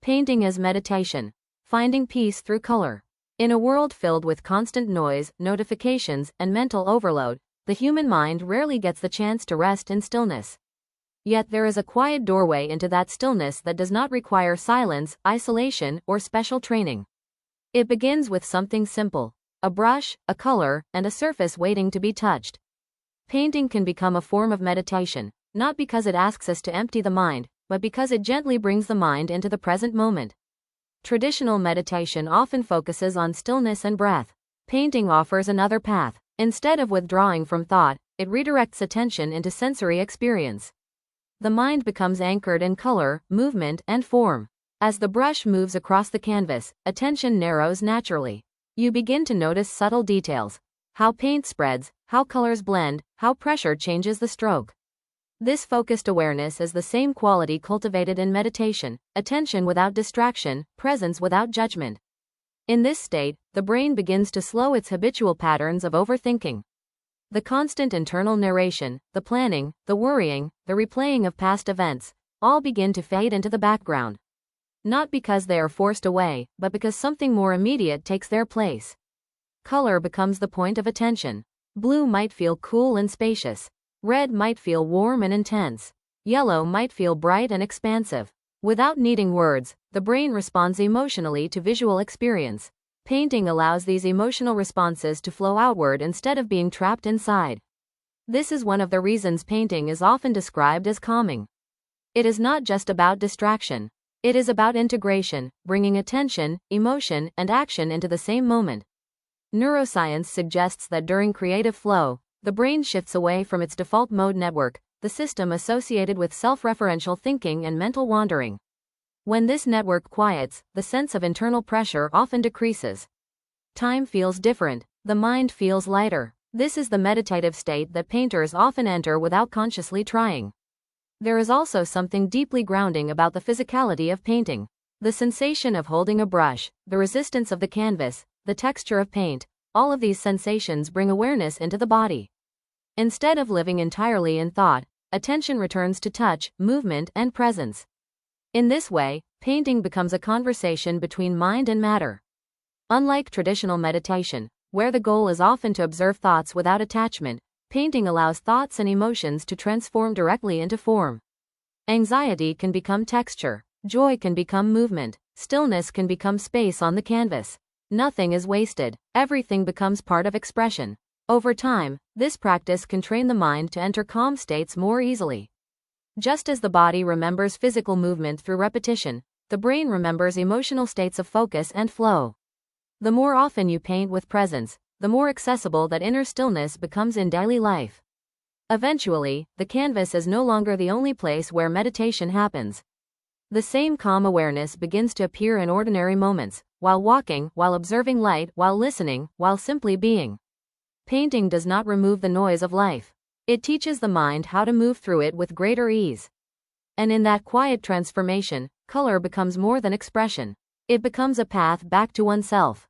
Painting as meditation. Finding peace through color. In a world filled with constant noise, notifications, and mental overload, the human mind rarely gets the chance to rest in stillness. Yet there is a quiet doorway into that stillness that does not require silence, isolation, or special training. It begins with something simple: a brush, a color, and a surface waiting to be touched. Painting can become a form of meditation, not because it asks us to empty the mind, but because it gently brings the mind into the present moment. Traditional meditation often focuses on stillness and breath. Painting offers another path. Instead of withdrawing from thought, it redirects attention into sensory experience. The mind becomes anchored in color, movement, and form. As the brush moves across the canvas, attention narrows naturally. You begin to notice subtle details: how paint spreads, how colors blend, how pressure changes the stroke. This focused awareness is the same quality cultivated in meditation: attention without distraction, presence without judgment. In this state, the brain begins to slow its habitual patterns of overthinking. The constant internal narration, the planning, the worrying, the replaying of past events, all begin to fade into the background. Not because they are forced away, but because something more immediate takes their place. Color becomes the point of attention. Blue might feel cool and spacious. Red might feel warm and intense. Yellow might feel bright and expansive. Without needing words, the brain responds emotionally to visual experience. Painting allows these emotional responses to flow outward instead of being trapped inside. This is one of the reasons painting is often described as calming. It is not just about distraction. It is about integration, bringing attention, emotion, and action into the same moment. Neuroscience suggests that during creative flow, the brain shifts away from its default mode network, the system associated with self-referential thinking and mental wandering. When this network quiets, the sense of internal pressure often decreases. Time feels different. The mind feels lighter. This is the meditative state that painters often enter without consciously trying. There is also something deeply grounding about the physicality of painting. The sensation of holding a brush, the resistance of the canvas, the texture of paint, all of these sensations bring awareness into the body. Instead of living entirely in thought, attention returns to touch, movement, and presence. In this way, painting becomes a conversation between mind and matter. Unlike traditional meditation, where the goal is often to observe thoughts without attachment, painting allows thoughts and emotions to transform directly into form. Anxiety can become texture, joy can become movement, stillness can become space on the canvas. Nothing is wasted, everything becomes part of expression. Over time, this practice can train the mind to enter calm states more easily. Just as the body remembers physical movement through repetition, the brain remembers emotional states of focus and flow. The more often you paint with presence, the more accessible that inner stillness becomes in daily life. Eventually, the canvas is no longer the only place where meditation happens. The same calm awareness begins to appear in ordinary moments, while walking, while observing light, while listening, while simply being. Painting does not remove the noise of life. It teaches the mind how to move through it with greater ease. And in that quiet transformation, color becomes more than expression. It becomes a path back to oneself.